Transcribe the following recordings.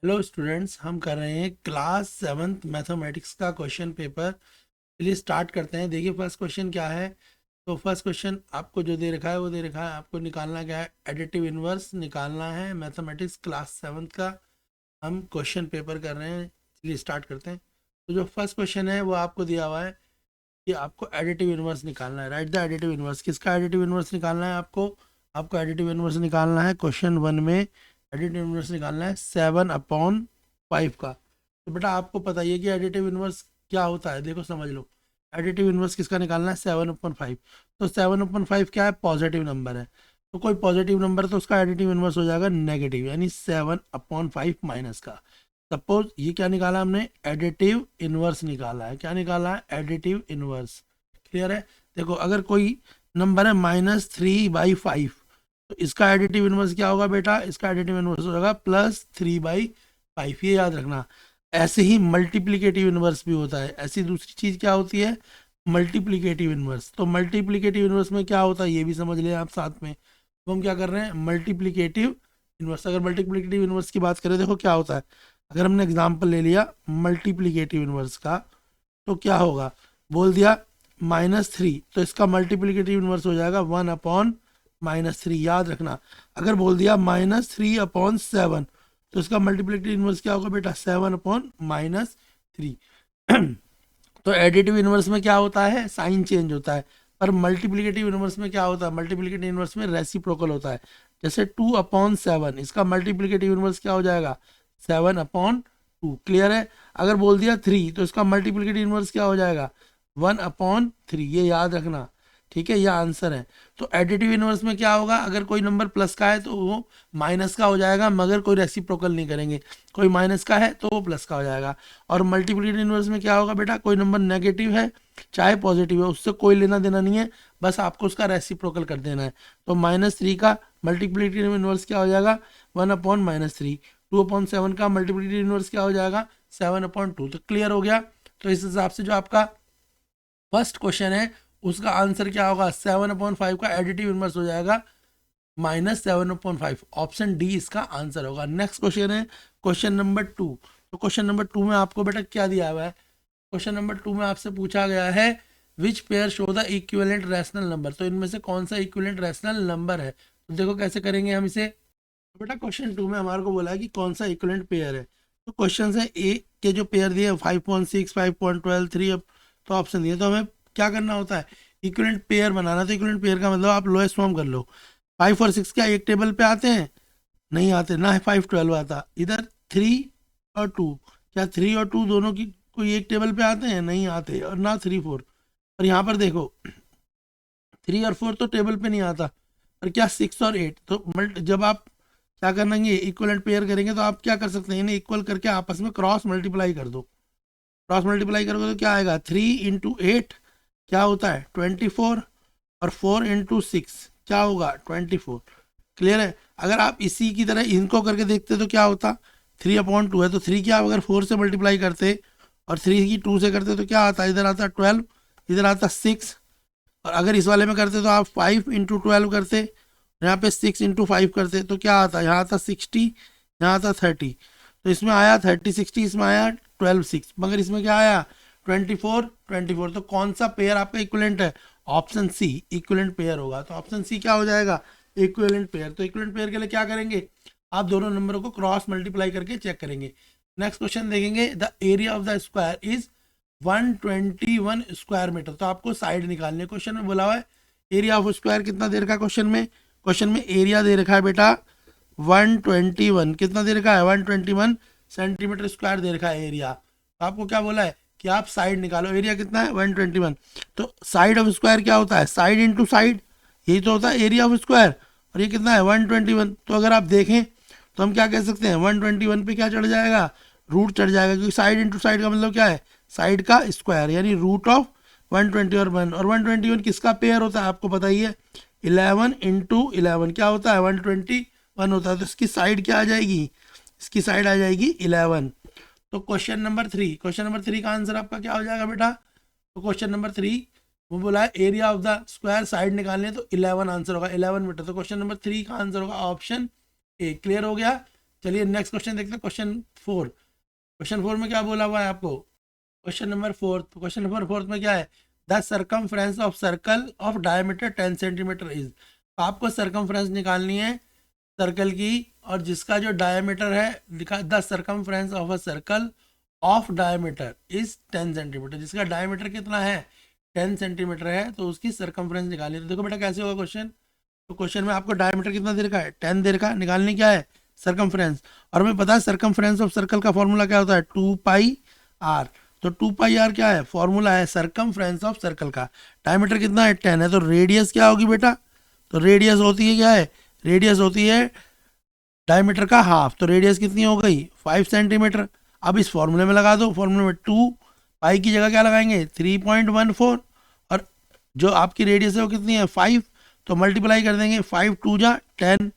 Hello students, हम कर रहे हैं क्लास 7th मैथमेटिक्स का क्वेश्चन पेपर। चलिए स्टार्ट करते हैं। देखिए फर्स्ट क्वेश्चन क्या है। तो फर्स्ट क्वेश्चन आपको जो दे रखा है वो दे रखा है, आपको निकालना क्या है, एडिटिव इनवर्स निकालना है। मैथमेटिक्स क्लास 7th का हम क्वेश्चन पेपर कर रहे हैं। चलिए स्टार्ट करते हैं। तो जो फर्स्ट क्वेश्चन है वो आपको दिया हुआ है कि आपको एडिटिव इनवर्स निकालना है। Right the additive inverse. किसका एडिटिव इनवर्स निकालना है आपको? आपको एडिटिव इनवर्स निकालना है क्वेश्चन 1 में। एडिटिव इनवर्स निकालना है 7/5 का। तो बेटा आपको पता ही है कि एडिटिव इनवर्स क्या होता है। देखो समझ लो, एडिटिव इनवर्स किसका निकालना है? 7/5। तो 7/5 क्या है? पॉजिटिव नंबर है। तो कोई पॉजिटिव नंबर तो उसका एडिटिव इनवर्स हो जाएगा नेगेटिव, यानी 7/5 माइनस का। सपोज ये क्या निकाला हमने? एडिटिव इनवर्स निकाला है। क्या निकाला है? Additive inverse. क्लियर है? देखो अगर कोई नंबर है -3/5, तो इसका एडिटिव इनवर्स क्या होगा बेटा? इसका एडिटिव इनवर्स होगा +3/5। ये याद रखना। ऐसे ही मल्टीप्लिकेटिव इनवर्स भी होता है। ऐसी दूसरी चीज क्या होती है? Multiplicative inverse. तो मल्टीप्लिकेटिव इनवर्स में क्या होता है ये भी समझ लें आप साथ में। तो हम क्या कर रहे हैं? Multiplicative inverse. अगर मल्टीप्लिकेटिव इनवर्स की बात करें, देखो क्या होता है। अगर हमने एग्जाम्पल ले लिया मल्टीप्लिकेटिव इनवर्स का, तो क्या होगा? बोल दिया -3, तो इसका मल्टीप्लिकेटिव इनवर्स हो जाएगा 1/-3। याद रखना। अगर बोल दिया -3/7, तो इसका मल्टीप्लिकेटिव इनवर्स क्या होगा बेटा? 7/-3। तो एडिटिव इनवर्स में क्या होता है? साइन चेंज होता है। पर मल्टीप्लिकेटिव इनवर्स में क्या होता है? मल्टीप्लिकेटिव इनवर्स में रेसिप्रोकल होता है। जैसे 2/7, इसका मल्टीप्लिकेटिव इनवर्स क्या हो जाएगा? 7/2। क्लियर है? अगर बोल दिया 3, तो इसका मल्टीप्लिकेटिव इनवर्स क्या हो जाएगा? 1/3। ये याद रखना। ठीक है, यह आंसर है। तो एडिटिव इनवर्स में क्या होगा? अगर कोई नंबर प्लस का है तो वो माइनस का हो जाएगा, मगर कोई रेसिप्रोकल नहीं करेंगे। कोई माइनस का है तो वो प्लस का हो जाएगा। और मल्टीप्लिकेटिव इनवर्स में क्या होगा बेटा? कोई नंबर नेगेटिव है चाहे पॉजिटिव है, उससे कोई लेना देना नहीं है, बस आपको उसका रेसिप्रोकल कर देना है। तो -3 का मल्टीप्लिकेटिव इनवर्स क्या हो जाएगा? 1/-3। 2/7 का मल्टीप्लिकेटिव इनवर्स क्या हो जाएगा? 7/2। तो क्लियर हो गया। तो इस हिसाब से जो आपका फर्स्ट क्वेश्चन है उसका आंसर क्या होगा? 7/5 का एडिटिव इनवर्स हो जाएगा -7/5। ऑप्शन डी इसका आंसर होगा। नेक्स्ट क्वेश्चन है क्वेश्चन नंबर 2। तो क्वेश्चन नंबर 2 में आपको बेटा क्या दिया हुआ है? क्वेश्चन नंबर 2 में आपसे पूछा गया है which pair show the equivalent rational number. तो इनमें से कौन सा इक्विवेलेंट रैशनल नंबर है? तो देखो कैसे करेंगे हम इसे। तो बेटा क्वेश्चन 2 में हमारे को बोला है कि कौन सा इक्विवेलेंट पेयर है। तो क्वेश्चन है ए के जो पेयर दिए 5.6, 5.12, 3, तो ऑप्शन दिए। तो हमें क्या करना होता है? इक्विवेलेंट पेयर बनाना। तो इक्विवेलेंट पेयर का मतलब आप लोएस्ट फॉर्म कर लो। 5 और 6 क्या एक टेबल पे आते हैं? नहीं आते ना। 5/12 आता। इधर 3 और 2, क्या 3 और 2 दोनों की कोई एक टेबल पे आते हैं? नहीं आते। और ना 3, 4। और यहाँ पर देखो 3 और 4 तो टेबल पे नहीं आता। और क्या 6 और 8? तो जब आप क्या करेंगे, इक्वलेंट पेयर करेंगे, तो आप क्या कर सकते हैं? इन्हें इक्वल करके आपस में क्रॉस मल्टीप्लाई कर दो। क्रॉस मल्टीप्लाई करोगे तो क्या आएगा? 3 × 8 क्या होता है? 24। और 4 × 6 क्या होगा? 24। क्लियर है? अगर आप इसी की तरह इनको करके देखते तो क्या होता? 3/2 है तो 3 क्या, अगर 4 से मल्टीप्लाई करते और 3 की 2 से करते तो क्या आता? इधर आता 12, इधर आता 6। और अगर इस वाले में करते तो आप 5 × 12 करते, यहाँ पे 6 × 5 करते, तो क्या आता? यहाँ आता 60, यहाँ आता 30। तो इसमें आया 30, 60, इसमें आया 12, 6, मगर इसमें क्या आया? 24, 24। तो कौन सा पेयर आपका इक्विवेलेंट है? ऑप्शन सी इक्विवेलेंट पेयर होगा। तो ऑप्शन सी क्या हो जाएगा? Equivalent pair. तो इक्विवेलेंट पेयर के लिए क्या करेंगे? आप दोनों नंबरों को क्रॉस मल्टीप्लाई करके चेक करेंगे। नेक्स्ट क्वेश्चन देखेंगे। The area of the square is 121 square metre. तो आपको साइड निकालने। क्वेश्चन में बोला हुआ है एरिया ऑफ स्क्वायर कितना दे रखा है क्वेश्चन में एरिया दे रखा है बेटा 121। कितना दे रखा है? 121 सेंटीमीटर स्क्वायर दे रखा है एरिया। तो आपको क्या बोला है कि आप साइड निकालो। एरिया कितना है? 121। तो साइड ऑफ स्क्वायर क्या होता है? साइड इंटू साइड, यही तो होता है एरिया ऑफ स्क्वायर। और ये कितना है? 121। तो अगर आप देखें तो हम क्या कह सकते हैं? 121 पे क्या चढ़ जाएगा? रूट चढ़ जाएगा, क्योंकि साइड इंटू साइड का मतलब क्या है? साइड का स्क्वायर, यानी रूट ऑफ 120 और 1। और 121 किसका पेयर होता है आपको पता ही है? 11 × 11 क्या होता है? 121 होता है। तो इसकी साइड क्या आ जाएगी? इसकी साइड आ जाएगी 11। तो क्वेश्चन नंबर 3 का आंसर आपका क्या हो जाएगा बेटा? तो क्वेश्चन नंबर 3 वो बोला है area of the square side निकालने, तो 11 आंसर होगा, 11 मीटर। तो क्वेश्चन नंबर 3 का आंसर होगा ऑप्शन ए। क्लियर हो गया? चलिए नेक्स्ट क्वेश्चन देखते हैं, क्वेश्चन फोर में क्या बोला हुआ है आपको। क्वेश्चन नंबर फोर्थ में क्या है, the circumference of circle of diameter 10 centimetre is. तो आपको सर्कमफ्रेंस निकालनी है सर्कल की, और जिसका जो डायमीटर है लिखा, the circumference of a circle of diameter is 10 centimetre, जिसका डायमीटर कितना है 10 सेंटीमीटर है, तो उसकी सर्कमफ्रेंस निकालनी है। तो देखो बेटा कैसे होगा क्वेश्चन, तो क्वेश्चन में आपको डायमीटर कितना दे रखा है 10 दे रखा है, निकालनी क्या है सर्कमफ्रेंस, और हमें पता है सर्कमफ्रेंस ऑफ सर्कल का फॉर्मूला क्या होता है 2πr। तो 2πr क्या है, फॉर्मूला है सर्कमफ्रेंस ऑफ सर्कल का, डायमीटर कितना है 10 है, तो रेडियस क्या होगी बेटा, तो रेडियस होती है क्या है, रेडियस होती है डायमीटर का हाफ, तो रेडियस कितनी हो गई 5 सेंटीमीटर। अब इस फॉर्मूले में लगा दो, फॉर्मूले में 2 की जगह क्या लगाएंगे 3.14, और जो आपकी रेडियस है वो कितनी है 5, तो मल्टीप्लाई कर देंगे 5 2 जा 10,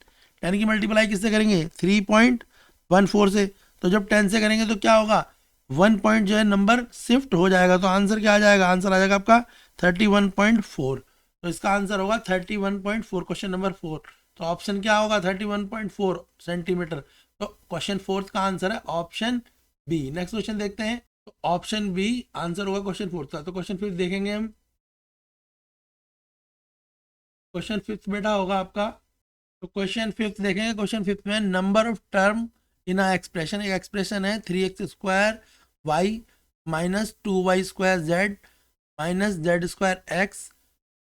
10 की मल्टीप्लाई किससे करेंगे 3.14 से, तो जब 10 से करेंगे तो क्या होगा 1 पॉइंट जो है नंबर शिफ्ट हो जाएगा, तो आंसर क्या आ जाएगा, आंसर आ जाएगा आपका 31.4। तो इसका आंसर होगा 31.4, क्वेश्चन नंबर 4। तो ऑप्शन क्या होगा 31.4 सेंटीमीटर, तो क्वेश्चन फोर्थ का आंसर है ऑप्शन बी। नेक्स्ट क्वेश्चन देखते हैं, तो ऑप्शन बी आंसर होगा क्वेश्चन फोर्थ का। तो क्वेश्चन फिफ्थ देखेंगे हम, क्वेश्चन फिफ्थ बेटा होगा आपका, तो क्वेश्चन फिफ्थ देखेंगे, क्वेश्चन फिफ्थ में number of term in a expression, एक एक्सप्रेशन है 3x² y minus 2y² z minus z² x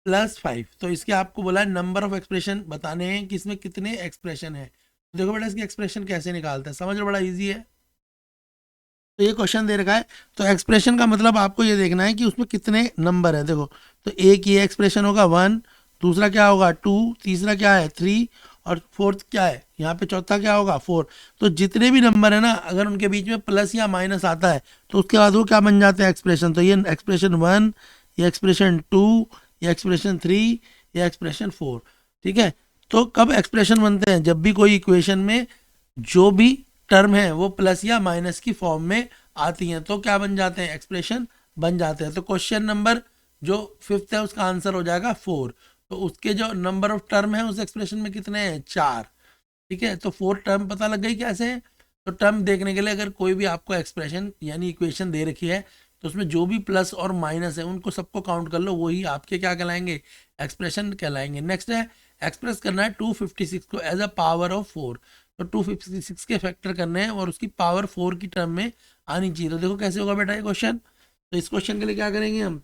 plus 5। तो इसके आपको बोला है नंबर ऑफ एक्सप्रेशन बताने हैं कि इसमें कितने एक्सप्रेशन है। तो देखो बेटा इसकी एक्सप्रेशन कैसे निकालते हैं, समझ लो बड़ा इजी है। तो ये क्वेश्चन दे रखा है, तो एक्सप्रेशन का मतलब आपको ये देखना है कि उसमें कितने नंबर है। देखो तो एक ये एक्सप्रेशन होगा 1, दूसरा क्या होगा 2, तीसरा क्या है 3, और फोर्थ क्या है यहाँ पे चौथा क्या होगा 4। तो जितने भी नंबर है ना, अगर उनके बीच में प्लस या माइनस आता है तो उसके बाद वो क्या बन जाते हैं एक्सप्रेशन। तो ये एक्सप्रेशन 1, ये एक्सप्रेशन 2, ये एक्सप्रेशन 3, ये एक्सप्रेशन 4। ठीक है, तो कब एक्सप्रेशन बनते हैं, जब भी कोई इक्वेशन में जो भी टर्म है वो प्लस या माइनस की फॉर्म में आती हैं, तो क्या बन जाते हैं एक्सप्रेशन बन जाते हैं। तो क्वेश्चन नंबर जो फिफ्थ है उसका आंसर हो जाएगा 4। तो उसके जो नंबर ऑफ टर्म है उस एक्सप्रेशन में कितने हैं 4। ठीक है, तो 4 टर्म पता लग गई कैसे। तो टर्म देखने के लिए अगर कोई भी आपको एक्सप्रेशन यानी इक्वेशन दे रखी है, तो उसमें जो भी प्लस और माइनस है उनको सबको काउंट कर लो, वही आपके क्या कहलाएंगे एक्सप्रेशन कहलाएंगे। नेक्स्ट है एक्सप्रेस करना है 256 को एज अ पावर ऑफ 4। तो 256 के फैक्टर करने हैं और उसकी पावर 4 की टर्म में आनी चाहिए। तो देखो कैसे होगा बेटा ये क्वेश्चन। तो इस क्वेश्चन के लिए क्या करेंगे हम,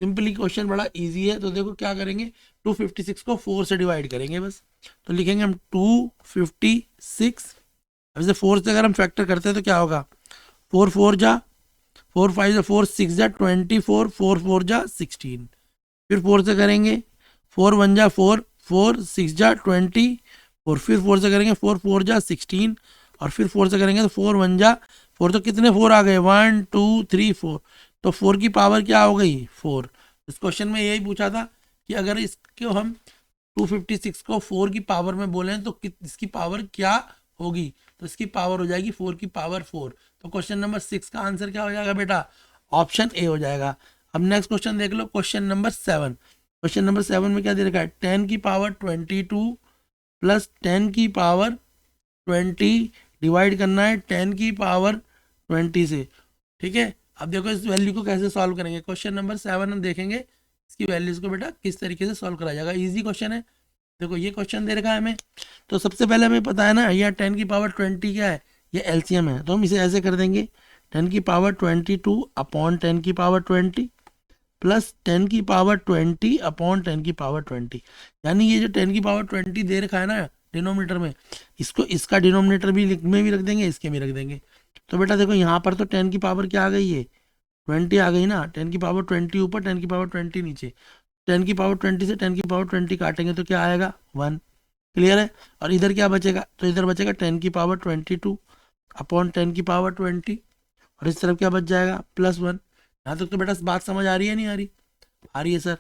सिंपली क्वेश्चन बड़ा इजी है। तो देखो क्या करेंगे 256 को 4 से डिवाइड करेंगे बस। तो लिखेंगे हम 256, अब इसे 4 से अगर हम फैक्टर करते हैं तो क्या होगा 4 4 जा 4 5 जा 4 6 जा 24, 4 4 जा 16। फिर 4 से करेंगे 4 1 जा 4, 4 6 जा 20, और फिर 4 से करेंगे 4 4 जा 16, और फिर 4 से करेंगे तो 4 1 जा 4। तो कितने 4 आ गए 1 2 3 4। तो 4 की पावर क्या हो गई 4। इस क्वेश्चन में यही पूछा था कि अगर इसको हम 256 को 4 की पावर में बोलें तो इसकी पावर क्या होगी। तो इसकी पावर हो जाएगी 4 की पावर 4। तो क्वेश्चन नंबर 6 का आंसर क्या हो जाएगा बेटा ऑप्शन ए हो जाएगा। अब नेक्स्ट क्वेश्चन देख लो, क्वेश्चन नंबर 7। क्वेश्चन नंबर 7 में क्या दे रखा है 10 की पावर 22 प्लस 10 की पावर 20 डिवाइड करना है 10 की पावर 20 से। ठीक है, अब देखो इस वैल्यू को कैसे सॉल्व करेंगे। क्वेश्चन नंबर 7 हम देखेंगे इसकी वैल्यूज को बेटा किस तरीके से सॉल्व करा जाएगा। इजी क्वेश्चन है। देखो ये क्वेश्चन दे रखा है हमें, तो सबसे पहले हमें पता है ना यह 10 की पावर 20 क्या है, ये एलसीएम है। तो हम इसे ऐसे कर देंगे 10 की पावर 22 अपॉन 10 की पावर 20 प्लस 10 की पावर 20 अपॉन 10 की पावर 20। यानी ये जो 10 की पावर 20 दे रखा है ना डिनोमिनेटर में, इसको इसका डिनोमिनेटर भी में भी रख देंगे, इसके भी रख देंगे। तो बेटा देखो यहाँ पर तो 10 की पावर क्या आ गई है 20 आ गई ना, 10 की पावर 20 ऊपर 10 की पावर 20 नीचे। 10 की पावर 20 से 10 की पावर 20 काटेंगे तो क्या आएगा 1। क्लियर है, और इधर क्या बचेगा, तो इधर बचेगा 10 की पावर 22 अपॉन 10 की पावर 20, और इस तरफ क्या बच जाएगा +1। यहाँ तक तो बेटा बात समझ आ रही है नहीं आ रही, आ रही है सर।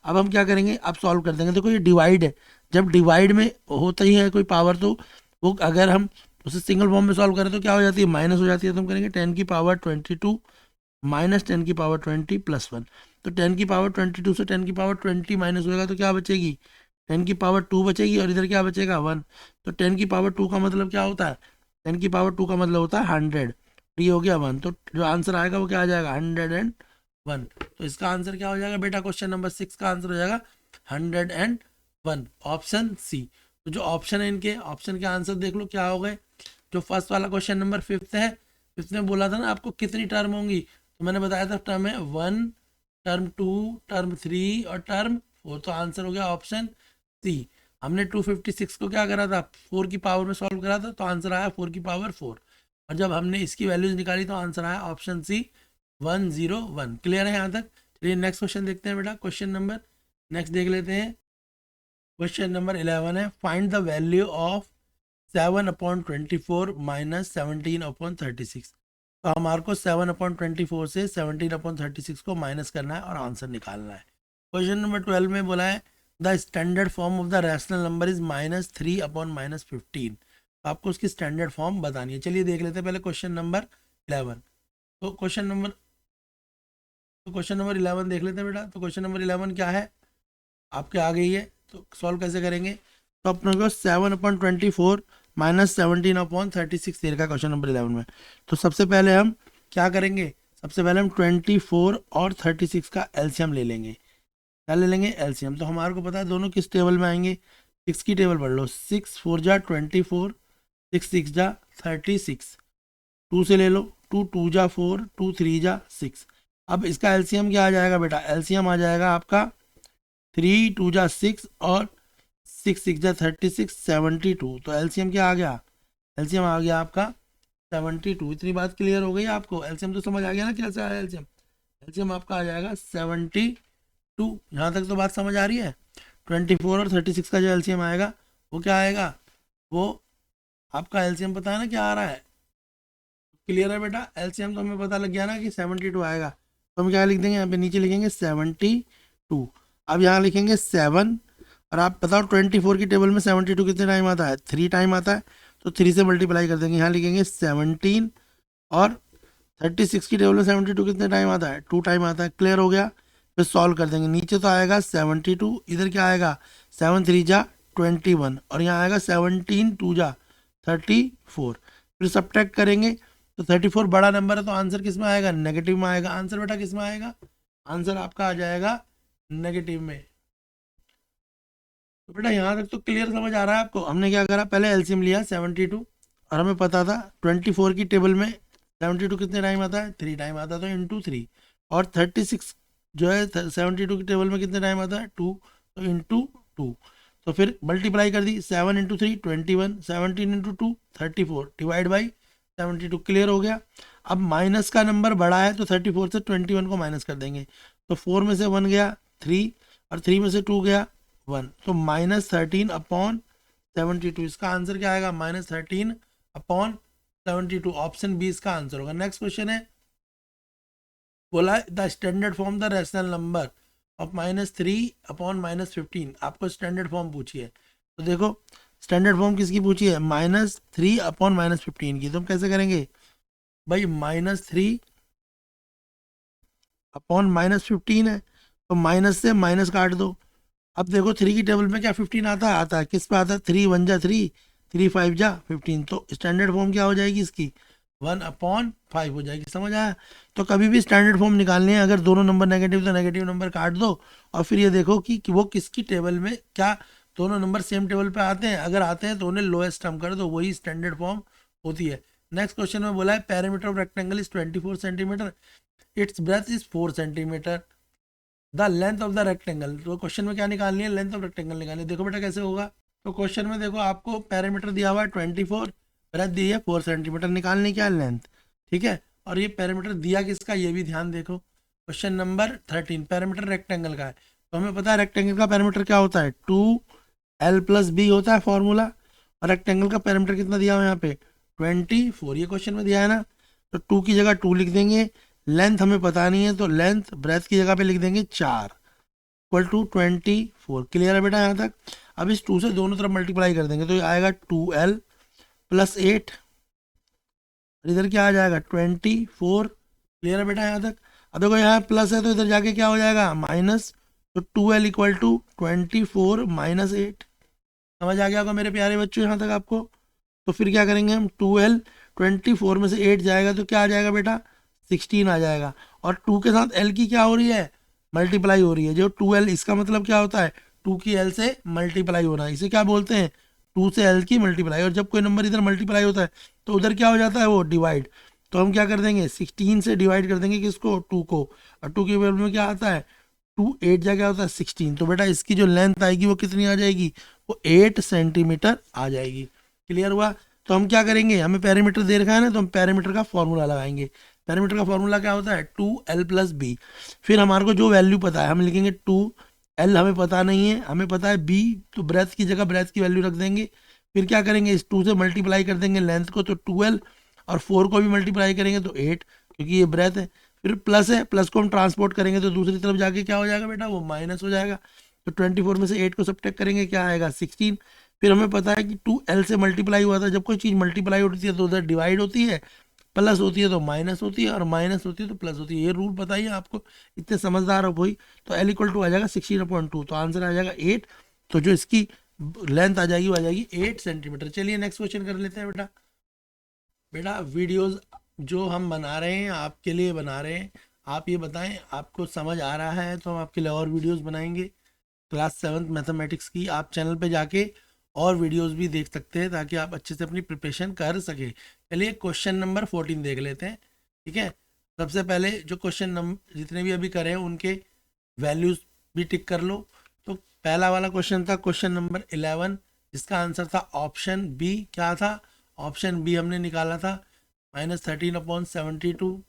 अब हम क्या करेंगे अब सॉल्व कर देंगे। देखो ये डिवाइड है, जब डिवाइड में होता ही है कोई पावर तो वो अगर हम उसे सिंगल फॉर्म में सॉल्व करें तो क्या हो जाती है माइनस हो जाती है। तो हम करेंगे 10 की पावर 22 माइनस 10 की पावर 20 +1। तो 10 की पावर 22 से 10 की पावर 20 माइनस होगा तो क्या बचेगी 10 की पावर 2 बचेगी, और इधर क्या बचेगा 1। तो 10 की पावर 2 का मतलब क्या होता है 10 की पावर 2 का मतलब होता है 100, ये हो गया 1, तो जो आंसर आएगा वो क्या आ जाएगा 101। तो इसका आंसर क्या हो जाएगा बेटा, क्वेश्चन नंबर 6 का आंसर हो जाएगा 101, ऑप्शन सी। तो जो ऑप्शन है इनके, ऑप्शन के आंसर देख लो क्या हो गए। जो फर्स्ट वाला क्वेश्चन नंबर 5 है, 5 में बोला था ना आपको कितनी टर्म होंगी, तो मैंने बताया था टर्म है 1, टर्म 2, टर्म 3 और टर्म 4, तो आंसर हो गया ऑप्शन सी। हमने 256 को क्या करा था, 4 की पावर में सॉल्व करा था, तो आंसर आया 4 की पावर 4, और जब हमने इसकी वैल्यूज निकाली तो आंसर आया ऑप्शन सी 101। क्लियर है यहाँ तक। चलिए नेक्स्ट क्वेश्चन देखते हैं बेटा, क्वेश्चन नंबर नेक्स्ट देख लेते हैं। क्वेश्चन नंबर 11 है, find the value of 7/24 minus 17/36। तो हमारे को 7/24 से 17/36 को माइनस करना है और आंसर निकालना है। क्वेश्चन नंबर 12 में बोला है the standard form of the rational number is -3/-15। तो आपको उसकी स्टैंडर्ड फॉर्म बतानी है। चलिए देख लेते हैं पहले क्वेश्चन नंबर 11। तो क्वेश्चन नंबर 11 देख लेते हैं बेटा। तो क्वेश्चन नंबर 11 क्या है, आपके आ गई है, तो सॉल्व कैसे करेंगे। तो अपने को 7/24 माइनस 17/36 दे रखा है क्वेश्चन नंबर 11 में। तो सबसे पहले हम क्या करेंगे, सबसे पहले हम 24 और 36 का एलसीएम ले लेंगे। क्या ले लेंगे, एलसीएम। तो हमारे को पता है दोनों किस टेबल में आएंगे, 6 की टेबल पढ़ लो। 6 4 जा 24, 6 6 जा 36, 2 से ले लो, 2 2 जा 4, 2 3 जा 6। अब इसका एलसीएम क्या आ जाएगा बेटा, एलसीएम आ जाएगा आपका 3 2 जा 6 और 6 6 जा 36, 72। तो एलसीएम क्या आ गया, एलसीएम आ गया आपका 72। इतनी बात क्लियर हो गई आपको, एलसीएम तो समझ आ गया ना कैसे आया एलसीएम। एलसीएम आपका आ जाएगा 72। यहाँ तक तो बात समझ आ रही है। 24 और 36 का जो एलसीएम आएगा वो क्या आएगा, वो आपका एलसीएम पता है ना क्या आ रहा है। क्लियर है बेटा, एलसीएम तो हमें पता लग गया ना कि 72 आएगा। तो हम क्या लिख देंगे, यहाँ पे नीचे लिखेंगे 72। अब यहाँ लिखेंगे 7, और आप बताओ 24 की टेबल में 72 कितने टाइम आता है, 3 टाइम आता है। तो 3 से मल्टीप्लाई कर देंगे, यहाँ लिखेंगे 17। और 36 की टेबल में 72 कितने टाइम आता है, 2 टाइम आता है। क्लियर हो गया। फिर सॉल्व कर देंगे, नीचे तो आएगा 72, इधर क्या आएगा 7 3 जा 21, और यहाँ आएगा 17 2 जा 34। फिर सब्ट्रैक्ट करेंगे तो 34 बड़ा नंबर है, तो आंसर किस में आएगा, नेगेटिव में आएगा। आंसर बेटा किस में आएगा, आंसर आपका आ जाएगा नेगेटिव में। तो बेटा यहाँ तक तो क्लियर समझ आ रहा है आपको। हमने क्या करा, पहले एलसीएम लिया 72, और हमें पता था 24 की टेबल में 72 कितने टाइम आता है, 3 टाइम आता है, तो इंटू 3। और 36 जो है 72 की टेबल में कितने टाइम आता है, 2, तो इंटू 2। तो फिर मल्टीप्लाई कर दी, 7 × 3 21, 17 × 2 34, डिवाइड बाई 72। क्लियर हो गया। अब माइनस का नंबर बड़ा है तो 34 से 21 को माइनस कर देंगे। तो 4 में से 1 गया 3, और 3 में से 2 गया 1, तो -13/72। इसका आंसर क्या आएगा, -13/72। ऑप्शन बी इसका आंसर होगा। नेक्स्ट क्वेश्चन है, बोला the standard form the rational number of -3/-15। आपको स्टैंडर्ड फॉर्म पूछी है। तो देखो स्टैंडर्ड फॉर्म किसकी पूछी है, -3/-15 की। तो हम कैसे करेंगे भाई, -3/-15 है, तो माइनस से माइनस काट दो। अब देखो 3 की टेबल में क्या 15 आता है, आता है किस पे आता है, 3 1 जा 3, 3 5 जा 15। तो स्टैंडर्ड फॉर्म क्या हो जाएगी इसकी, 1/5 हो जाएगी। समझ आया। तो कभी भी स्टैंडर्ड फॉर्म निकालनी है, अगर दोनों नंबर नेगेटिव तो नेगेटिव नंबर काट दो, और फिर ये देखो कि वो किसकी टेबल में, क्या दोनों नंबर सेम टेबल पे आते हैं। अगर आते हैं तो उन्हें लोएस्ट टर्म कर दो, वही स्टैंडर्ड फॉर्म होती है। नेक्स्ट क्वेश्चन में बोला है perimeter of rectangle is 24 centimetre, it's breath is 4 centimetre, the length of the rectangle. तो क्वेश्चन में क्या निकालनी है, लेंथ ऑफ रेक्टेंगल निकालनी है। देखो बेटा कैसे होगा। तो क्वेश्चन में देखो आपको पैरामीटर दिया हुआ है 24, ब्रेथ दी है 4 सेंटीमीटर, निकालनी क्या है लेंथ। ठीक है, और ये पैरामीटर दिया किसका, ये भी ध्यान देखो। क्वेश्चन नंबर 13 पैरामीटर रेक्टेंगल का है। तो हमें पता है रेक्टेंगल का पैरामीटर क्या होता है, 2l+b होता है फॉर्मूला। और रेक्टेंगल का पैरामीटर कितना दिया हुआ है यहाँ पे 24, ये क्वेश्चन में दिया है ना। तो 2 की जगह 2 लिख देंगे। लेंथ हमें पता नहीं है, तो लेंथ ब्रेथ की जगह पे लिख देंगे 4 इक्वल टू 24। क्लियर है बेटा यहाँ तक। अब इस 2 से दोनों तरफ मल्टीप्लाई कर देंगे, तो ये आएगा 2l+8, इधर क्या आ जाएगा 24। क्लियर है बेटा यहाँ तक। अब देखो यहाँ प्लस है तो इधर जाके क्या हो जाएगा माइनस, तो 2l इक्वल टू 24 - 8। समझ आ गया होगा मेरे प्यारे बच्चों यहाँ तक आपको। तो फिर क्या करेंगे हम, 12, 24 में से 8 जाएगा तो क्या आ जाएगा बेटा, 16 आ जाएगा। और 2 के साथ एल की क्या हो रही है, मल्टीप्लाई हो रही है। जो 2l, इसका मतलब क्या होता है, 2 की एल से मल्टीप्लाई होना, इसे क्या बोलते हैं, 2 से एल की मल्टीप्लाई। और जब कोई नंबर इधर मल्टीप्लाई होता है तो उधर क्या हो जाता है, वो डिवाइड। तो हम क्या कर देंगे, 16 से डिवाइड कर देंगे किसको, 2 को। और 2 के बराबर में क्या आता है, 2 8 जा क्या होता है 16। तो बेटा इसकी जो लेंथ आएगी वो कितनी आ जाएगी, वो 8 सेंटीमीटर आ जाएगी। क्लियर हुआ। तो हम क्या करेंगे, हमें पैरामीटर दे रखा है ना, तो हम पैरामीटर का फॉर्मूला लगाएंगे। पैरामीटर का फॉर्मूला क्या होता है, 2l+b। फिर हमारे को जो वैल्यू पता है हम लिखेंगे 2l, हमें पता नहीं है, हमें पता है b, तो ब्रेथ की जगह ब्रेथ की वैल्यू रख देंगे। फिर क्या करेंगे, इस 2 से मल्टीप्लाई कर देंगे लेंथ को, तो 12, और 4 को भी मल्टीप्लाई करेंगे तो 8, क्योंकि ये ब्रेथ है। फिर प्लस है, प्लस को हम ट्रांसपोर्ट करेंगे तो दूसरी तरफ जाके क्या हो जाएगा बेटा, वो माइनस हो जाएगा। तो 24 में से 8 को सब्ट्रैक्ट करेंगे, क्या आएगा 16। फिर हमें पता है कि 2l से मल्टीप्लाई हुआ था, जब कोई चीज़ मल्टीप्लाई होती है तो उधर डिवाइड होती है, प्लस होती है तो माइनस होती है, और माइनस होती है तो प्लस होती है। ये रूल बताइए आपको, इतने समझदार हो भाई। तो l=2 आ जाएगा 16/2, तो आंसर आ जाएगा 8। तो जो इसकी लेंथ आ जाएगी वो आ जाएगी 8 सेंटीमीटर। चलिए नेक्स्ट क्वेश्चन कर लेते हैं बेटा। बेटा वीडियोस जो हम बना रहे हैं आपके लिए बना रहे हैं, आप ये बताएं आपको समझ आ रहा है तो हम आपके लिए और वीडियोस बनाएंगे। क्लास 7 मैथमेटिक्स की आप चैनल पे जाके और वीडियोस भी देख सकते हैं ताकि आप अच्छे से अपनी प्रिपरेशन कर सके। चलिए क्वेश्चन नंबर 14 देख लेते हैं। ठीक है, सबसे पहले जो क्वेश्चन नंबर जितने भी अभी करे हैं उनके वैल्यूज भी टिक कर लो। तो पहला वाला क्वेश्चन था क्वेश्चन नंबर 11, जिसका आंसर था ऑप्शन बी। क्या था, ऑप्शन बी हमने निकाला था -13/72।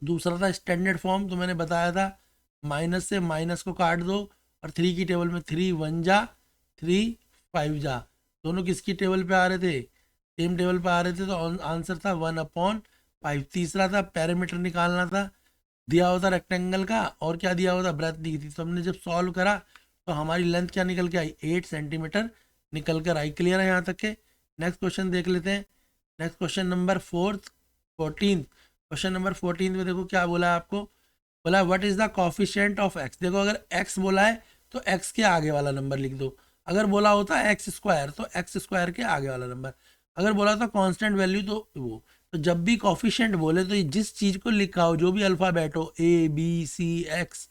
दूसरा था स्टैंडर्ड फॉर्म, तो मैंने बताया था माइनस से माइनस को काट दो, और 3 की टेबल में 3 1 जा 3 5 जा, दोनों किसकी टेबल पे आ रहे थे, सेम टेबल पे आ रहे थे, तो आंसर था 1/5। तीसरा था पैरामीटर निकालना था, दिया होता रेक्टेंगल का, और क्या दिया होता, ब्रेथ दी थी। तो हमने जब सॉल्व करा तो हमारी लेंथ क्या निकल के आई, 8 सेंटीमीटर निकल कर आई। क्लियर है यहाँ तक के। नेक्स्ट क्वेश्चन देख लेते हैं। Next question number 14। Question number 14 में देखो क्या बोला है आपको, बोला what is the coefficient of x. देखो अगर एक्स बोला है तो एक्स के आगे वाला नंबर लिख दो। अगर बोला होता है एक्स स्क्वायर तो एक्स स्क्वायर के आगे वाला नंबर। अगर बोला था कांस्टेंट वैल्यू तो वो। तो जब भी कॉफिशिएंट बोले तो जिस चीज़ को लिखा हो, जो भी अल्फ़ाबेट हो, A B C X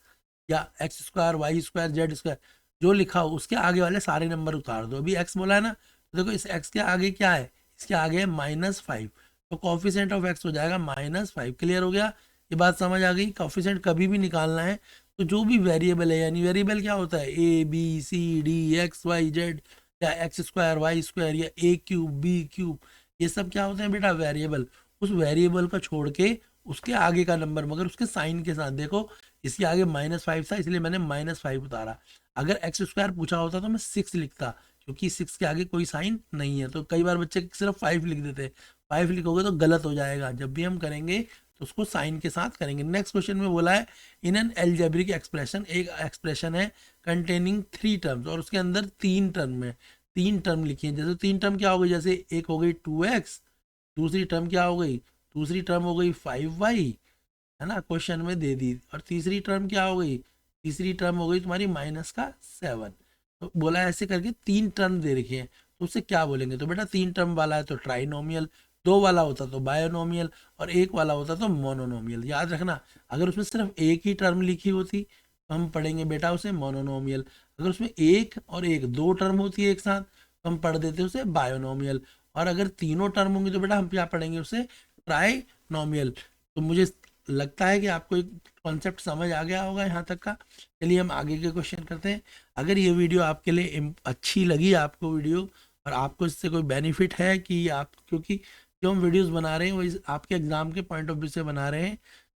या X square Y square Z square, जो लिखा हो उसके आगे वाले सारे नंबर उतार दो। अभी एक्स बोला है ना, तो देखो इस एक्स के आगे क्या है, इसके आगे है -5, तो कॉफिशिएंट ऑफ एक्स हो जाएगा -5। क्लियर हो गया, ये बात समझ आ गई। कॉफिशिएंट कभी भी निकालना है तो जो भी वेरिएबल है, यानी वेरिएबल क्या होता है, A B C D X Y Z, या एक्स स्क्वायर वाई स्क्वायर, या A³ B³, ये सब क्या होते हैं बेटा, वेरिएबल। उस वेरिएबल को छोड़ के उसके आगे का नंबर, मगर उसके साइन के साथ। देखो इसके आगे -5 था इसलिए मैंने -5 उतारा। अगर एक्स स्क्वायर पूछा होता तो मैं 6 लिखता, क्योंकि 6 के आगे कोई साइन नहीं है। तो कई बार बच्चे सिर्फ 5 लिख देते हैं, 5 लिखोगे तो गलत हो जाएगा। जब भी हम करेंगे तो उसको साइन के साथ करेंगे। नेक्स्ट क्वेश्चन में बोला है इन एन एल्जेब्रिक एक्सप्रेशन, एक एक्सप्रेशन है कंटेनिंग 3 टर्म्स, और उसके अंदर 3 टर्म है, 3 टर्म लिखी है। जैसे 3 टर्म क्या हो गई, जैसे एक हो गई 2x, दूसरी टर्म क्या हो गई, दूसरी टर्म हो गई 5y, है ना, क्वेश्चन में दे दी। और तीसरी टर्म क्या हो गई, तीसरी टर्म हो गई तुम्हारी -7। तो बोला ऐसे करके 3 टर्म दे रखी है, तो उससे क्या बोलेंगे। तो बेटा 3 टर्म वाला है तो ट्राइनोमियल, 2 वाला होता तो बायोनोमियल, और 1 वाला होता तो मोनोनोमियल। याद रखना, अगर उसमें सिर्फ एक ही टर्म लिखी होती तो हम पढ़ेंगे बेटा उसे मोनोनोमियल। अगर उसमें एक और एक 2 टर्म होती है एक साथ तो हम पढ़ देते उसे बायोनोमियल। और अगर तीनों टर्म होंगी तो बेटा हम क्या पढ़ेंगे उसे, ट्राइनोमियल। तो मुझे लगता है कि आपको एक कॉन्सेप्ट समझ आ गया होगा यहाँ तक का। चलिए हम आगे के क्वेश्चन करते हैं। अगर ये वीडियो आपके लिए अच्छी लगी, आपको वीडियो, और आपको इससे कोई बेनिफिट है कि आप, क्योंकि जो हम वीडियोस बना रहे हैं वो आपके एग्ज़ाम के पॉइंट ऑफ व्यू से बना रहे हैं।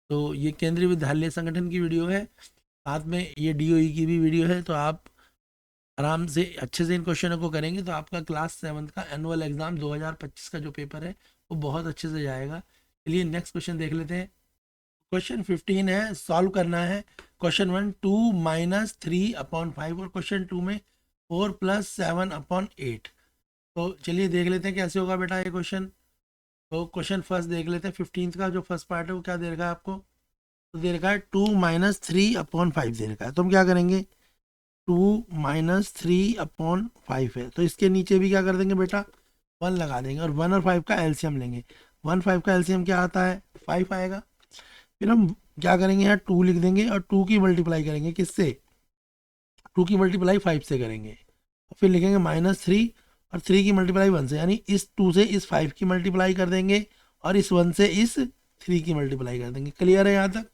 तो ये केंद्रीय विद्यालय संगठन की वीडियो है, साथ में ये DOE की भी वीडियो है। तो आप आराम से अच्छे से इन क्वेश्चनों को करेंगे तो आपका क्लास 7 का एनुअल एग्ज़ाम 2025 का जो पेपर है वो बहुत अच्छे से जाएगा। चलिए नेक्स्ट क्वेश्चन देख लेते हैं। क्वेश्चन 15 है, सॉल्व करना है। क्वेश्चन 1 2 - 3/5, और क्वेश्चन 2 में 4 + 7/8। तो चलिए देख लेते हैं कैसे होगा बेटा ये क्वेश्चन। तो क्वेश्चन फर्स्ट देख लेते हैं, 15 का जो फर्स्ट पार्ट है वो क्या दे रखा है आपको, तो दे रखा है 2 - 3/5 दे रखा है। तो हम क्या करेंगे, 2 - 3/5 है, तो इसके नीचे भी क्या कर देंगे बेटा, 1 लगा देंगे और 1 और 5 का एलसीएम लेंगे। 1 5 का एलसीएम क्या आता है, 5 आएगा। फिर हम क्या करेंगे, यहाँ 2 लिख देंगे और 2 की मल्टीप्लाई करेंगे किससे, 2 की मल्टीप्लाई 5 से करेंगे। फिर लिखेंगे -3 और 3 की मल्टीप्लाई 1 से, यानी इस 2 से इस 5 की मल्टीप्लाई कर देंगे और इस 1 से इस 3 की मल्टीप्लाई कर देंगे। क्लियर है यहाँ तक।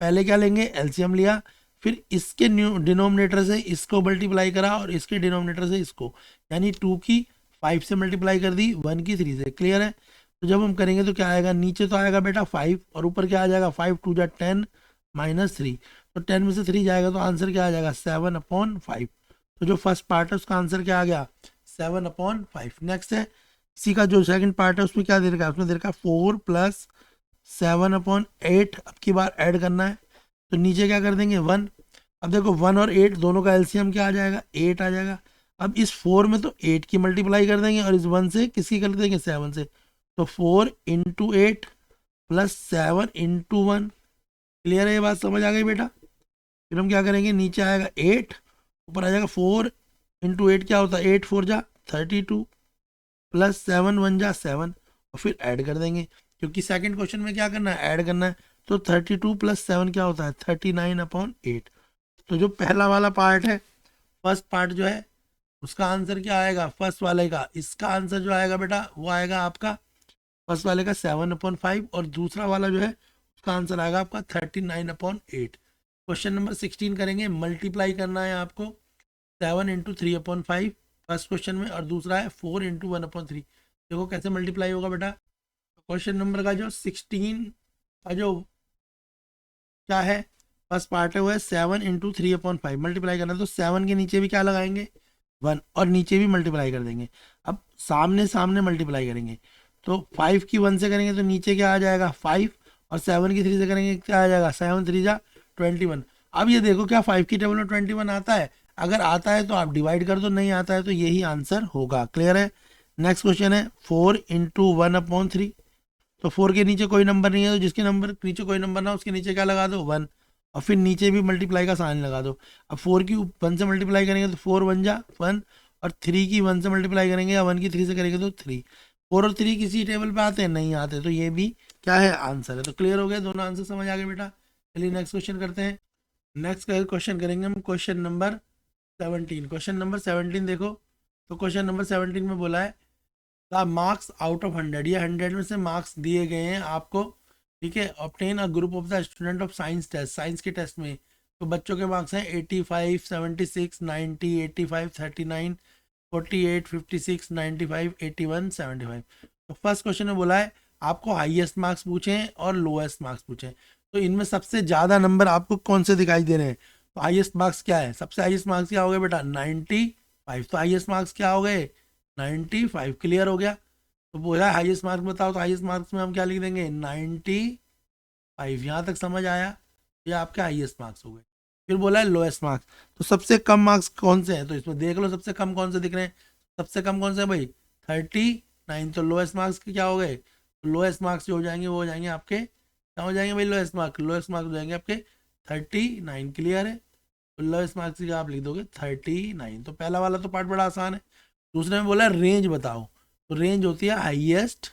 पहले क्या लेंगे, एलसीएम लिया, फिर इसके न्यू डिनोमिनेटर से इसको मल्टीप्लाई करा और इसके डिनोमिनेटर से इसको, यानी 2 की 5 से मल्टीप्लाई कर दी, 1 की 3 से। क्लियर है। तो जब हम करेंगे तो क्या आएगा, नीचे तो आएगा बेटा 5 और ऊपर क्या आ जाएगा, 5 2 जा 10 -3, तो 10 में से 3 जाएगा तो आंसर क्या आ जाएगा, 7/5। तो जो फर्स्ट पार्ट है उसका आंसर क्या आ गया, 7/5। नेक्स्ट है इसी का जो सेकंड पार्ट है उसमें क्या दे रखा है, उसमें दे रखा है 4 + 7/8। अब की बार ऐड करना है तो नीचे क्या कर देंगे 1। अब देखो 1 और 8 दोनों का एलसीएम क्या आ जाएगा, 8 आ जाएगा। अब इस 4 में तो 8 की मल्टीप्लाई कर देंगे और इस 1 से किसकी कर देंगे, 7 से। तो 4 × 8 + 7 × 1। क्लियर है, ये बात समझ आ गई बेटा। फिर हम क्या करेंगे, नीचे आएगा 8, ऊपर आ जाएगा 4 × 8 क्या होता है, 8 4 जा 32 + 7 1 जा 7, और फिर ऐड कर देंगे क्योंकि सेकंड क्वेश्चन में क्या करना है, ऐड करना है। तो 32 + 7 क्या होता है, 39/8। तो जो पहला वाला पार्ट है, फर्स्ट पार्ट जो है उसका आंसर क्या आएगा, फर्स्ट वाले का, इसका आंसर जो आएगा बेटा वो आएगा आपका फर्स्ट वाले का 7/5 और दूसरा वाला जो है उसका आंसर आएगा आपका 39/8। क्वेश्चन नंबर 16 करेंगे, मल्टीप्लाई करना है आपको 7 × 3/5 फर्स्ट क्वेश्चन में, और दूसरा है 4 × 1/3। देखो कैसे मल्टीप्लाई होगा बेटा। क्वेश्चन नंबर का जो 16 का जो क्या है फर्स्ट पार्ट है वो है 7 × 3/5 मल्टीप्लाई करना है, तो 7 के नीचे भी क्या लगाएंगे 1 और नीचे भी मल्टीप्लाई कर देंगे। अब सामने सामने मल्टीप्लाई करेंगे तो 5 की 1 से करेंगे तो नीचे क्या आ जाएगा 5, और 7 की 3 से करेंगे क्या आ जाएगा 7 3 जा 21। अब ये देखो क्या 5 की टेबल में 21 आता है, अगर आता है तो आप डिवाइड कर दो, नहीं आता है तो यही आंसर होगा। क्लियर है। नेक्स्ट क्वेश्चन है 4 × 1/3। तो 4 के नीचे कोई नंबर नहीं है, तो जिसके नंबर नीचे कोई नंबर ना उसके नीचे क्या लगा दो 1, और फिर नीचे भी मल्टीप्लाई का साइन लगा दो। अब 4 की 1 से मल्टीप्लाई करेंगे तो 4 1 जा 1, और 3 की 1 से मल्टीप्लाई करेंगे या 1 की 3 से करेंगे तो 3। 4 और 3 किसी टेबल पे आते हैं, नहीं आते, तो ये भी क्या है आंसर है। तो क्लियर हो गया, दोनों आंसर समझ आ गए बेटा। चलिए नेक्स्ट क्वेश्चन करते हैं। नेक्स्ट क्वेश्चन करेंगे हम क्वेश्चन नंबर 17। क्वेश्चन नंबर 17 देखो, तो क्वेश्चन नंबर 17 में बोला है द मार्क्स आउट ऑफ 100, ये 100 में से मार्क्स दिए गए हैं आपको, ठीक है। Obtain a group of the student of science test, science के टेस्ट में तो बच्चों के मार्क्स हैं 85 76 90 85 39 48 56 95 81 75। तो फर्स्ट क्वेश्चन में बोला है आपको हाईएस्ट मार्क्स पूछे हैं और लोएस्ट मार्क्स पूछे हैं, तो इनमें सबसे ज़्यादा नंबर आपको कौन से दिखाई दे रहे हैं। तो हाईएस्ट मार्क्स क्या है, सबसे हाईएस्ट मार्क्स क्या हो गए बेटा 95, तो हाईएस्ट मार्क्स क्या हो गए 95। क्लियर हो गया। तो बोला हाईएस्ट मार्क्स बताओ, तो हाईएस्ट मार्क्स में हम क्या लिख देंगे 95। यहाँ तक समझ आया, ये आपके हाईएस्ट मार्क्स हो गए। फिर बोला है लोएस्ट मार्क्स, तो सबसे कम मार्क्स कौन से हैं, तो इसमें देख लो सबसे कम कौन से दिख रहे हैं, सबसे कम कौन से है भाई 39। तो लोएस्ट मार्क्स क्या हो गए, लोएस्ट मार्क्स जो हो जाएंगे वो हो जाएंगे आपके, क्या हो जाएंगे भाई लोएस्ट मार्क्स, लोएस्ट मार्क्स हो जाएंगे आपके 39। क्लियर है। तो लोएस्ट मार्क्स की आप लिख दोगे 39। तो पहला वाला तो पार्ट बड़ा आसान है। दूसरे में बोला रेंज बताओ, तो रेंज होती है हाईएस्ट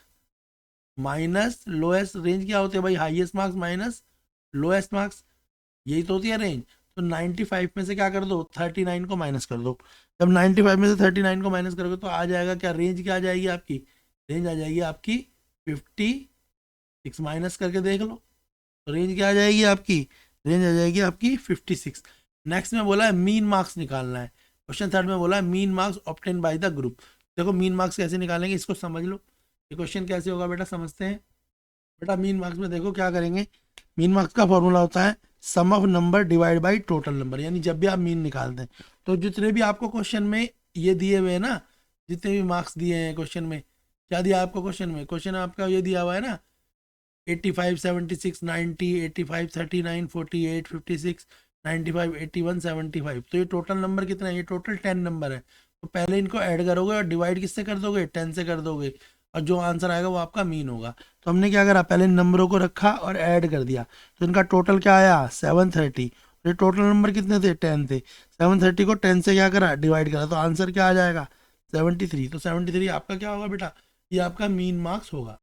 माइनस लोएस्ट। रेंज क्या होती है भाई, highest marks minus lowest marks, यही तो होती है रेंज। तो 95 में से क्या कर दो 39 को माइनस कर दो। जब 95 में से 39 को माइनस करोगे तो आ जाएगा क्या, रेंज क्या आ जाएगी आपकी, रेंज आ जाएगी आपकी 56। माइनस करके देख लो, तो रेंज क्या आ जाएगी आपकी, रेंज आ जाएगी आपकी 56। नेक्स्ट में बोला है मीन मार्क्स निकालना है। क्वेश्चन थर्ड में बोला है mean marks obtain by the group. देखो मीन मार्क्स कैसे निकालेंगे इसको समझ लो, ये क्वेश्चन कैसे होगा बेटा समझते हैं। बेटा मीन मार्क्स में देखो क्या करेंगे, मीन मार्क्स का फॉर्मूला होता है sum of number divide by total number. यानी जब भी आप मीन निकालते हैं तो जितने भी आपको क्वेश्चन में ये दिए हुए हैं ना, जितने भी मार्क्स दिए हैं क्वेश्चन में, क्या दिया आपको क्वेश्चन में, क्वेश्चन आपका ये दिया हुआ है ना 85 76 90 85 39 48 56 95 81 75। तो ये टोटल नंबर कितना है, ये टोटल 10 नंबर है। तो पहले इनको ऐड करोगे और डिवाइड किससे कर दोगे 10 से कर दोगे, और जो आंसर आएगा वो आपका मीन होगा। तो हमने क्या करा, पहले नंबरों को रखा और ऐड कर दिया, तो इनका टोटल क्या आया 730। ये टोटल नंबर कितने थे 10 थे, 730 को 10 से क्या करा डिवाइड करा, तो आंसर क्या आ जाएगा 73, तो 73 आपका क्या होगा बेटा, ये आपका मीन मार्क्स होगा।